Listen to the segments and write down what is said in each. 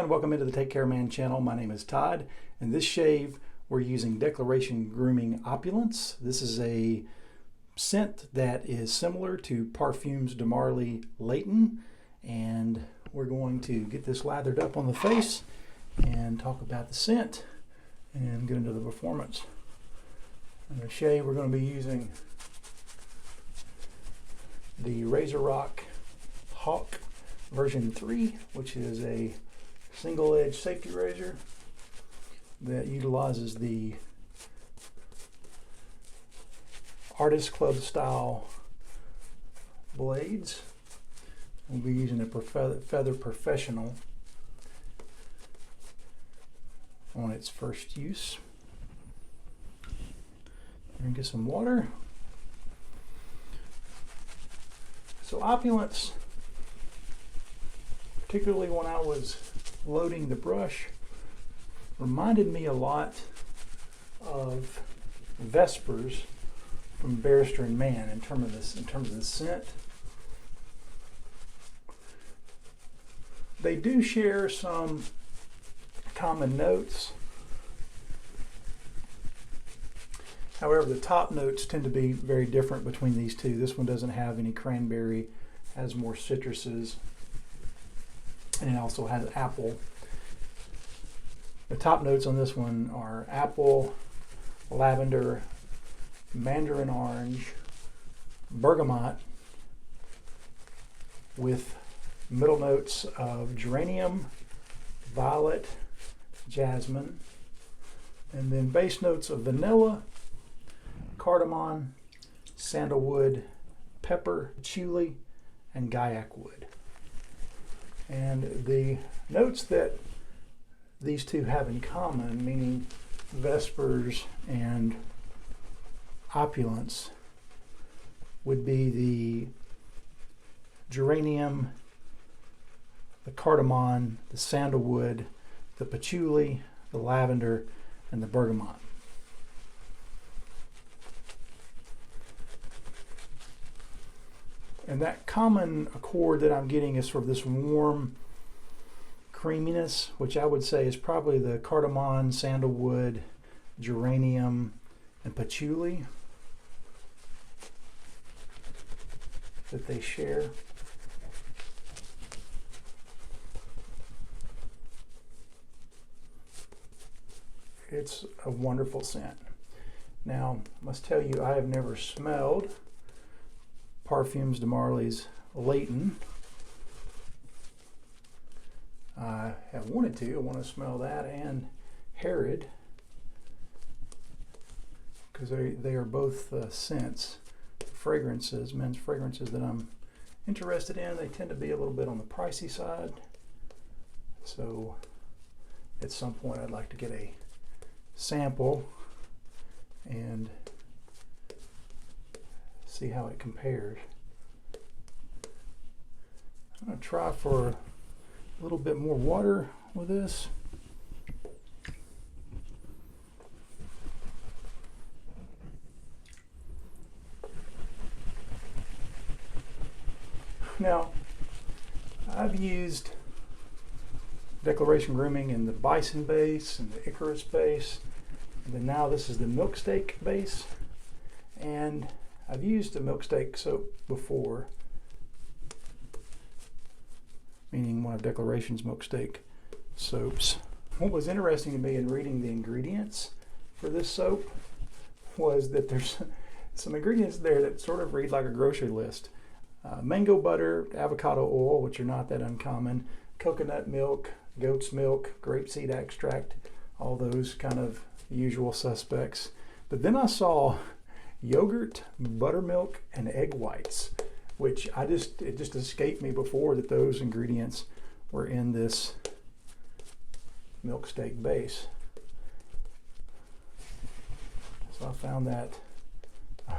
welcome into the Take Care Man channel. My name is Todd. In this shave, we're using Declaration Grooming Opulence. This is a scent that is similar to Parfums de Marly Layton, and we're going to get this lathered up on the face and talk about the scent and get into the performance. In the shave, we're going to be using the Razor Rock Hawk version 3, which is a single edge safety razor that utilizes the Artist Club style blades. We'll be using a Feather Professional on its first use. And get some water. So Opulence, particularly when I was loading the brush, reminded me a lot of Vespers from Barrister and Man in terms of the scent. They do share some common notes. However, the top notes tend to be very different between these two. This one doesn't have any cranberry, has more citruses, and it also has apple. The top notes on this one are apple, lavender, mandarin orange, bergamot, with middle notes of geranium, violet, jasmine, and then base notes of vanilla, cardamom, sandalwood, pepper, patchouli, and gaiac wood. And the notes that these two have in common, meaning Vespers and Opulence, would be the geranium, the cardamom, the sandalwood, the patchouli, the lavender, and the bergamot. And that common accord that I'm getting is sort of this warm creaminess, which I would say is probably the cardamom, sandalwood, geranium, and patchouli that they share. It's a wonderful scent. Now, I must tell you, I have never smelled Parfums de Marly's Layton. I have wanted to. I want to smell that and Herod, because they are both scents, fragrances, men's fragrances that I'm interested in. They tend to be a little bit on the pricey side, so at some point I'd like to get a sample and see how it compares. I'm going to try for a little bit more water with this. Now, I've used Declaration Grooming in the Bison base and the Icarus base, and then now this is the Milk Steak base. And I've used a Milk Steak soap before, meaning one of Declaration's Milk Steak soaps. What was interesting to me in reading the ingredients for this soap was that there's some ingredients there that sort of read like a grocery list. Mango butter, avocado oil, which are not that uncommon, coconut milk, goat's milk, grapeseed extract, all those kind of usual suspects. But then I saw yogurt, buttermilk, and egg whites, which it just escaped me before that those ingredients were in this Milk Steak base. So I found that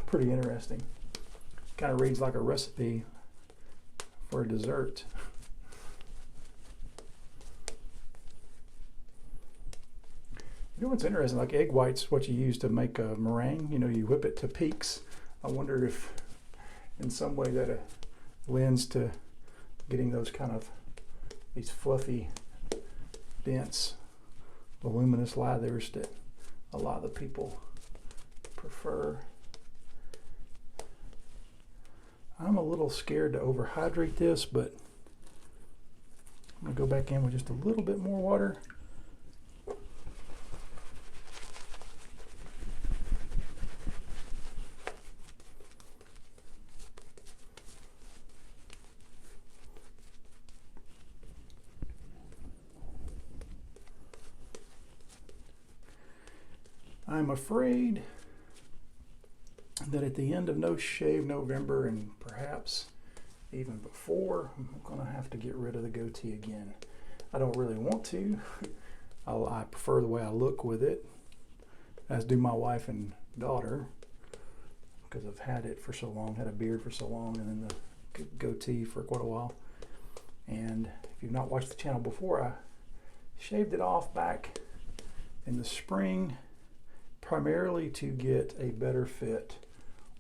pretty interesting. Kind of reads like a recipe for a dessert. You know what's interesting? Like egg whites, what you use to make a meringue. You know, you whip it to peaks. I wonder if, in some way, that lends to getting those kind of these fluffy dense, voluminous lathers that a lot of the people prefer. I'm a little scared to overhydrate this, but I'm going to go back in with just a little bit more water. I'm afraid that at the end of No Shave November, and perhaps even before, I'm going to have to get rid of the goatee again. I don't really want to. I prefer the way I look with it, as do my wife and daughter, because I've had it for so long, had a beard for so long, and then the goatee for quite a while. And if you've not watched the channel before, I shaved it off back in the spring, primarily to get a better fit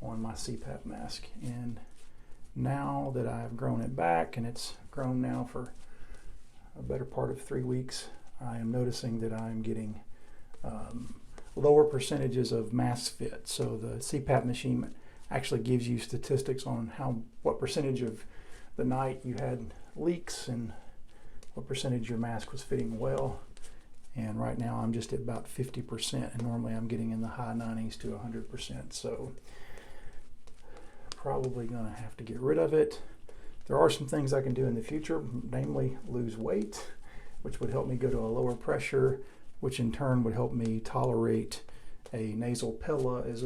on my CPAP mask. And now that I've grown it back, and it's grown now for a better part of 3 weeks, I am noticing that I'm getting lower percentages of mask fit. So the CPAP machine actually gives you statistics on what percentage of the night you had leaks and what percentage your mask was fitting well. And right now I'm just at about 50%, and normally I'm getting in the high 90s to 100%. So probably gonna have to get rid of it. There are some things I can do in the future, namely lose weight, which would help me go to a lower pressure, which in turn would help me tolerate a nasal pella as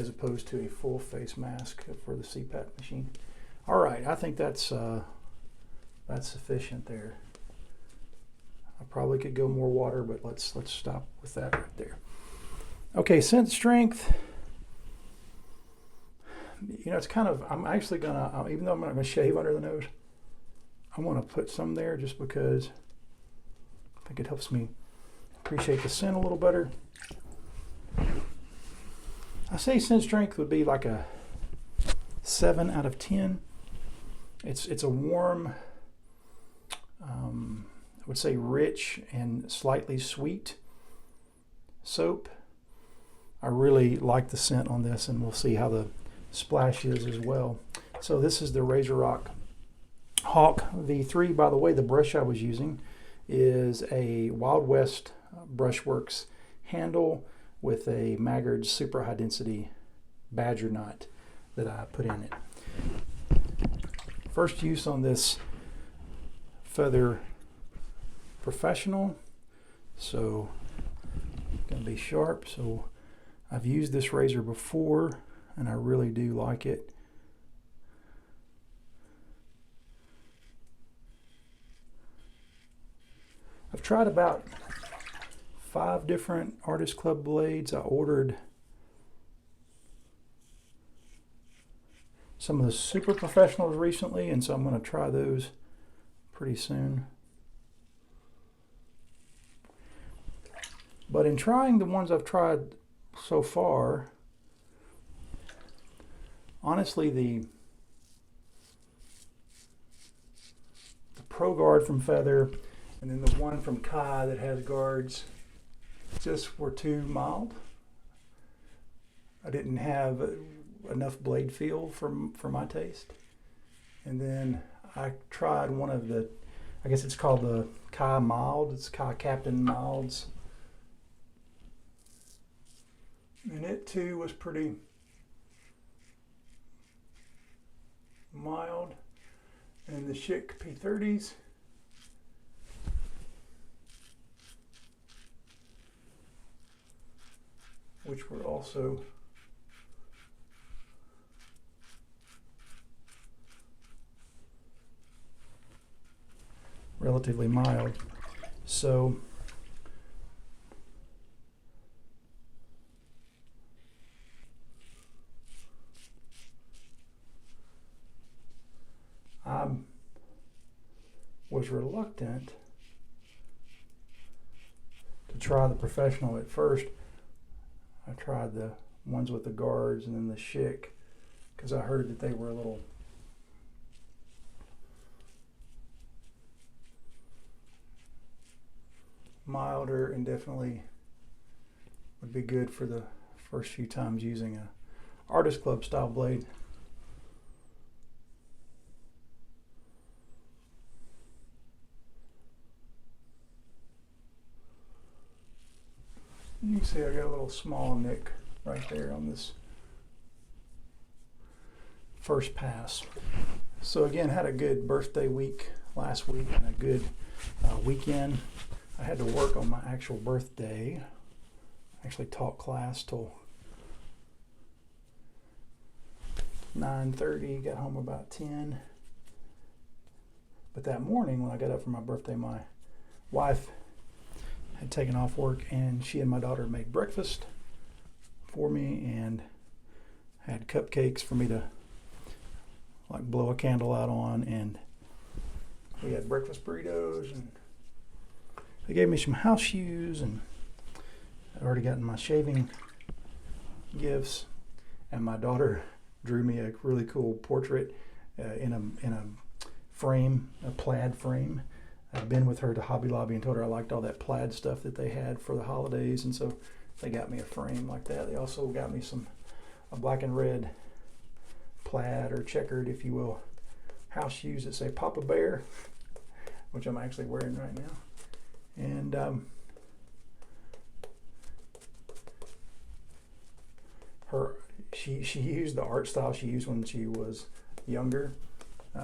opposed to a full face mask for the CPAP machine. All right, I think that's sufficient there. I probably could go more water, but let's stop with that right there. Okay, scent strength. You know, it's kind of, I'm actually gonna, even though I'm gonna shave under the nose, I want to put some there just because I think it helps me appreciate the scent a little better. I say scent strength would be like a 7 out of 10. It's a warm, I would say rich and slightly sweet soap. I really like the scent on this, and we'll see how the splash is as well. So this is the Razor Rock Hawk V3. By the way, the brush I was using is a Wild West Brushworks handle with a Maggard super high density badger knot that I put in it. First use on this Feather Professional, so gonna be sharp. So I've used this razor before and I really do like it. I've tried about 5 different Artist Club blades. I ordered some of the super professionals recently, and so I'm going to try those pretty soon. But in trying the ones I've tried so far, honestly, the Pro Guard from Feather and then the one from Kai that has guards just were too mild. I didn't have enough blade feel for my taste. And then I tried one of the, I guess it's called the Kai Mild. It's Kai Captain Milds. And it too was pretty mild. And the Schick P30s, which were also relatively mild. So I was reluctant to try the Professional at first. I tried the ones with the guards and then the Schick because I heard that they were a little milder and definitely would be good for the first few times using a Artist Club style blade. You can see I got a little small nick right there on this first pass. So again, had a good birthday week last week and a good weekend. I had to work on my actual birthday. Actually taught class till 9:30, got home about 10. But that morning when I got up for my birthday, my wife had taken off work and she and my daughter made breakfast for me and had cupcakes for me to like blow a candle out on, and we had breakfast burritos, and they gave me some house shoes, and I'd already gotten my shaving gifts, and my daughter drew me a really cool portrait in a frame, a plaid frame. I've been with her to Hobby Lobby and told her I liked all that plaid stuff that they had for the holidays, and so they got me a frame like that. They also got me a black and red plaid, or checkered if you will, house shoes that say Papa Bear, which I'm actually wearing right now. And she used the art style she used when she was younger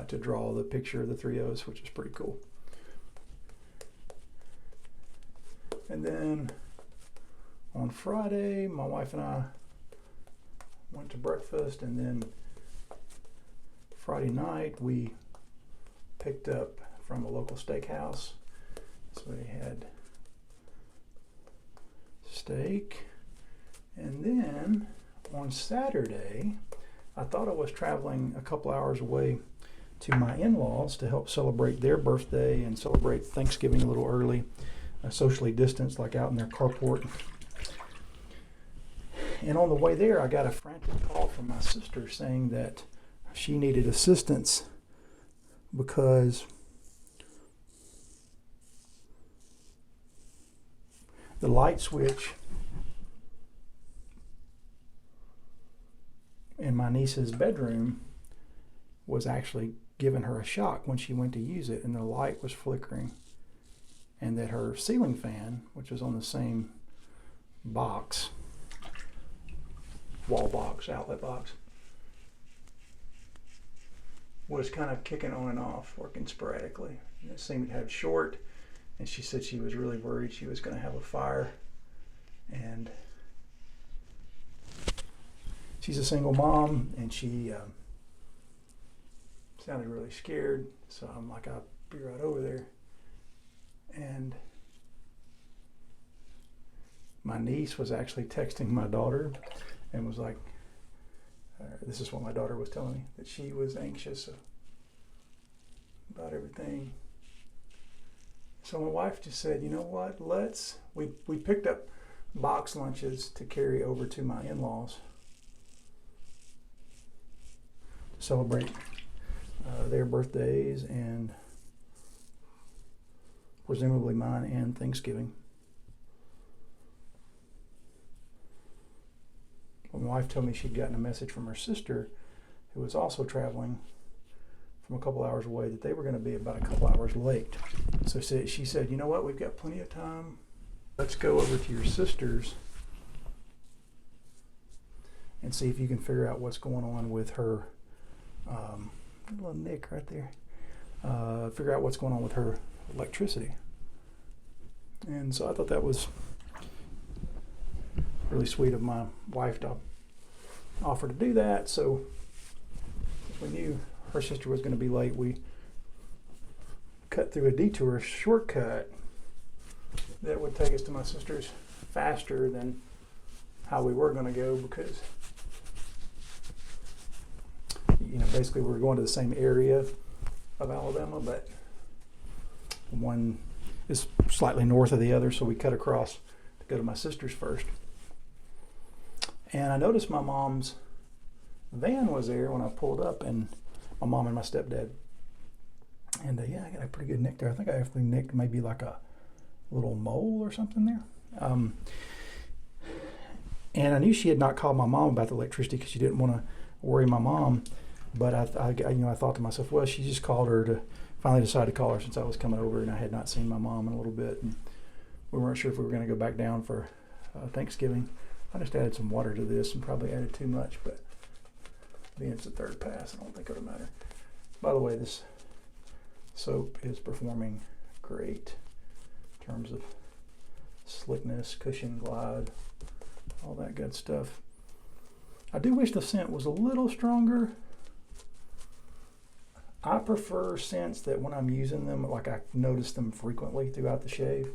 to draw the picture of the three of us, which is pretty cool. And then on Friday, my wife and I went to breakfast, and then Friday night we picked up from a local steakhouse. So we had steak, and then on Saturday I thought I was traveling a couple hours away to my in-laws to help celebrate their birthday and celebrate Thanksgiving a little early, socially distanced, like out in their carport. And on the way there I got a frantic call from my sister saying that she needed assistance because the light switch in my niece's bedroom was actually giving her a shock when she went to use it, and the light was flickering, and that her ceiling fan, which was on the same box, wall box, outlet box, was kind of kicking on and off, working sporadically. And it seemed to have short, and she said she was really worried she was going to have a fire. And she's a single mom, and she sounded really scared. So I'm like, I'll be right over there. And my niece was actually texting my daughter and was like, this is what my daughter was telling me, that she was anxious about everything. So my wife just said, you know what, we picked up box lunches to carry over to my in-laws to celebrate their birthdays and presumably mine and Thanksgiving. My wife told me she'd gotten a message from her sister, who was also traveling from a couple hours away, that they were going to be about a couple hours late. So she said, you know what, we've got plenty of time. Let's go over to your sister's and see if you can figure out what's going on with her, little nick right there, figure out what's going on with her electricity. And so I thought that was really sweet of my wife to offer to do that. So we knew her sister was going to be late. We cut through a detour shortcut that would take us to my sister's faster than how we were going to go, because basically we were going to the same area of Alabama, but one is slightly north of the other, so we cut across to go to my sister's first. And I noticed my mom's van was there when I pulled up, and my mom and my stepdad. And I got a pretty good nick there. I think I actually nicked maybe like a little mole or something there. And I knew she had not called my mom about the electricity because she didn't want to worry my mom. But I thought to myself, well, she just called her to finally decide to call her since I was coming over and I had not seen my mom in a little bit. And we weren't sure if we were going to go back down for Thanksgiving. I just added some water to this and probably added too much, but being it's the third pass, I don't think it'll matter. By the way, this soap is performing great in terms of slickness, cushion, glide, all that good stuff. I do wish the scent was a little stronger. I prefer scents that when I'm using them, like I notice them frequently throughout the shave.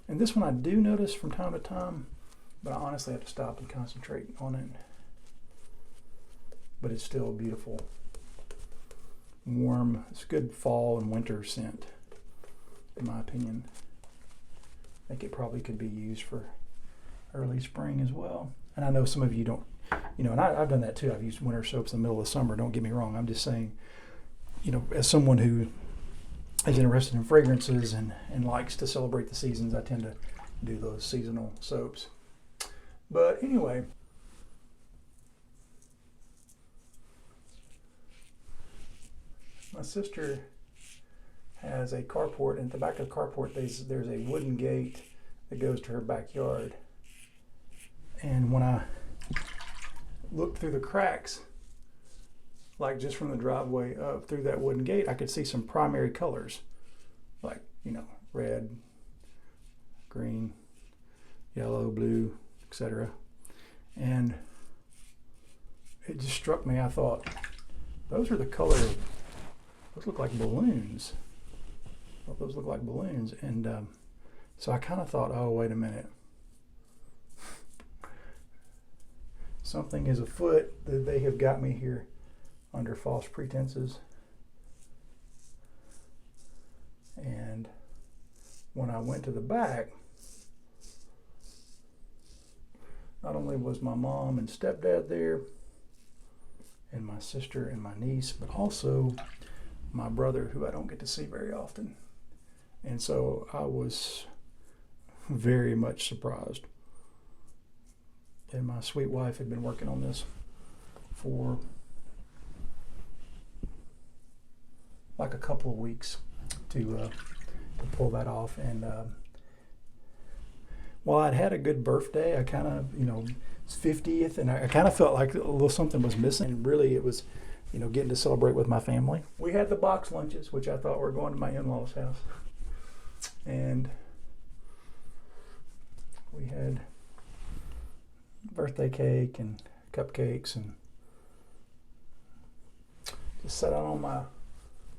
And this one I do notice from time to time, but I honestly have to stop and concentrate on it. But it's still a beautiful, warm, it's a good fall and winter scent, in my opinion. I think it probably could be used for early spring as well. And I know some of you don't, and I've done that too. I've used winter soaps in the middle of summer, don't get me wrong. I'm just saying, as someone who is interested in fragrances and likes to celebrate the seasons, I tend to do those seasonal soaps. But anyway, my sister has a carport, and at the back of the carport there's a wooden gate that goes to her backyard. And when I looked through the cracks, like just from the driveway up through that wooden gate, I could see some primary colors, like, red, green, yellow, blue, etc. And it just struck me, I thought, those are the color of, those look like balloons. Those look like balloons. And so I kind of thought, oh, wait a minute. Something is afoot that they have got me here under false pretenses. And when I went to the back, not only was my mom and stepdad there, and my sister and my niece, but also my brother, who I don't get to see very often. And so I was very much surprised. And my sweet wife had been working on this for like a couple of weeks to pull that off. And while I'd had a good birthday, I kind of, it's 50th, and I kind of felt like a little something was missing. And really it was, getting to celebrate with my family. We had the box lunches, which I thought were going to my in-laws' house. And we had birthday cake and cupcakes, and just sat out on my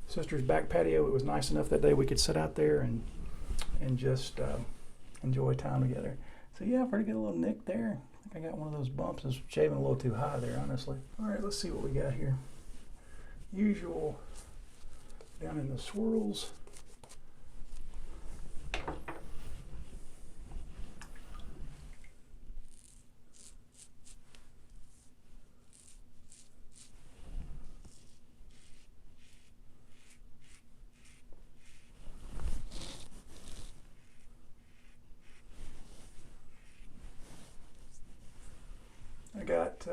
sister's back patio. It was nice enough that day we could sit out there and just enjoy time together. So yeah, I've already got a little nick there. I think I got one of those bumps. I was shaving a little too high there, honestly. All right, let's see what we got here. Usual down in the swirls. I got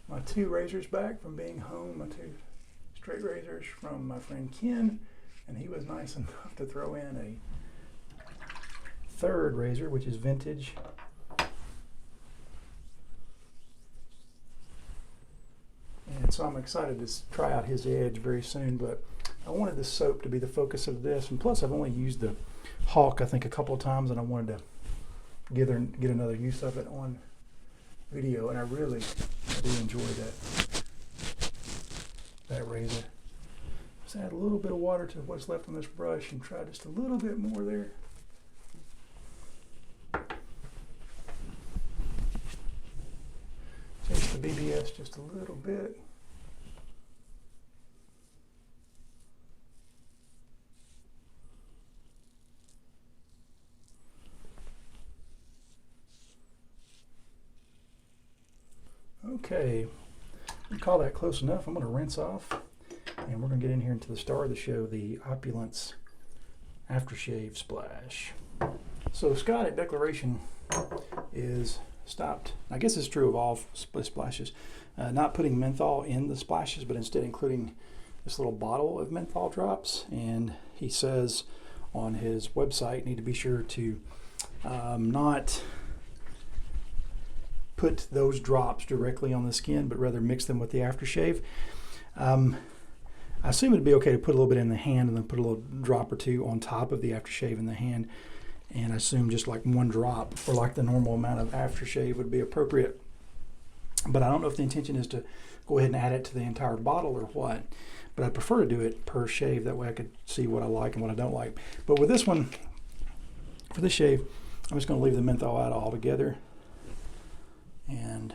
my 2 razors back from being home, my 2 straight razors from my friend Ken, and he was nice enough to throw in a 3rd razor, which is vintage. And so I'm excited to try out his edge very soon, but I wanted the soap to be the focus of this, and plus I've only used the Hawk, I think, a couple of times, and I wanted to get another use of it on video, and I do enjoy that razor. Just add a little bit of water to what's left on this brush and try just a little bit more there. Change the BBS just a little bit. Okay, we call that close enough. I'm going to rinse off And we're going to get in here into the star of the show, the Opulence Aftershave Splash. So Scott at Declaration is stopped, I guess it's true of all splashes, not putting menthol in the splashes, but instead including this little bottle of menthol drops. And he says on his website, need to be sure to not put those drops directly on the skin, but rather mix them with the aftershave. I assume it'd be okay to put a little bit in the hand and then put a little drop or two on top of the aftershave in the hand. And I assume just like one drop or like the normal amount of aftershave would be appropriate. But I don't know if the intention is to go ahead and add it to the entire bottle or what. But I prefer to do it per shave. That way I could see what I like and what I don't like. But with this one, for this shave, I'm just going to leave the menthol out altogether. And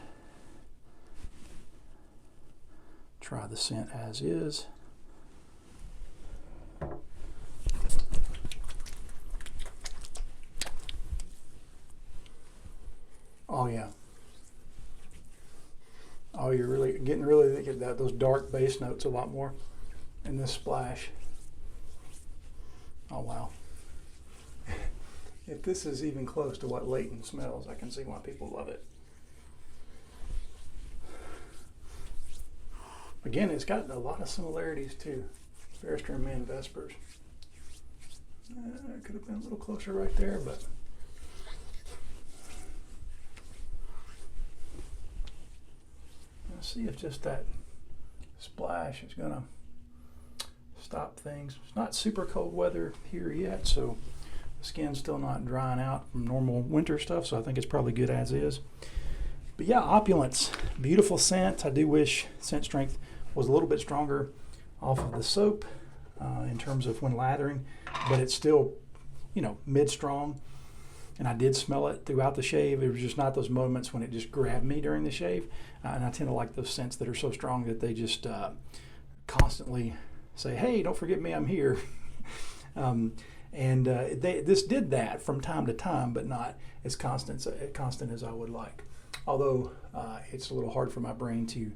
try the scent as is. Oh yeah. Oh, you're really getting those dark base notes a lot more in this splash. Oh wow. If this is even close to what Layton smells, I can see why people love it. Again, it's got a lot of similarities to Fairstrom Men Vespers. It could have been a little closer right there, but let's see if just that splash is going to stop things. It's not super cold weather here yet, so the skin's still not drying out from normal winter stuff, so I think it's probably good as is. But yeah, Opulence, beautiful scent. I do wish scent strength was a little bit stronger off of the soap in terms of when lathering, but it's still, you know, mid-strong. And I did smell it throughout the shave. It was just not those moments when it just grabbed me during the shave. And I tend to like those scents that are so strong that they just constantly say, hey, don't forget me, I'm here. This did that from time to time, but not as constant as I would like. Although it's a little hard for my brain to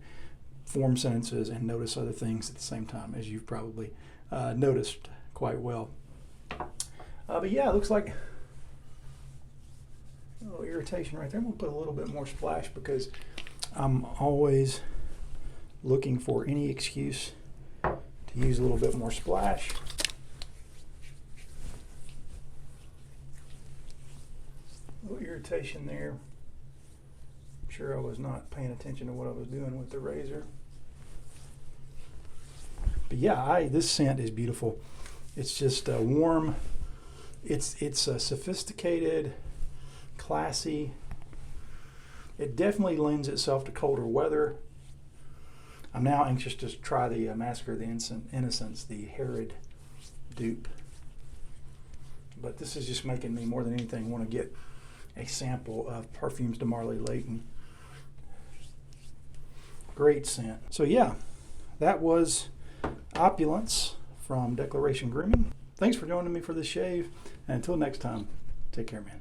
form sentences and notice other things at the same time, as you've probably noticed quite well. But yeah, it looks like a little irritation right there. I'm going to put a little bit more splash because I'm always looking for any excuse to use a little bit more splash. A little irritation there. I'm sure I was not paying attention to what I was doing with the razor. But yeah, this scent is beautiful. It's just warm. It's sophisticated, classy. It definitely lends itself to colder weather. I'm now anxious to try the Massacre of the Innocents, the Herod dupe. But this is just making me, more than anything, want to get a sample of Parfums de Marly Layton. Great scent. So yeah, that was Opulence from Declaration Grooming. Thanks for joining me for this shave. And until next time, take care, man.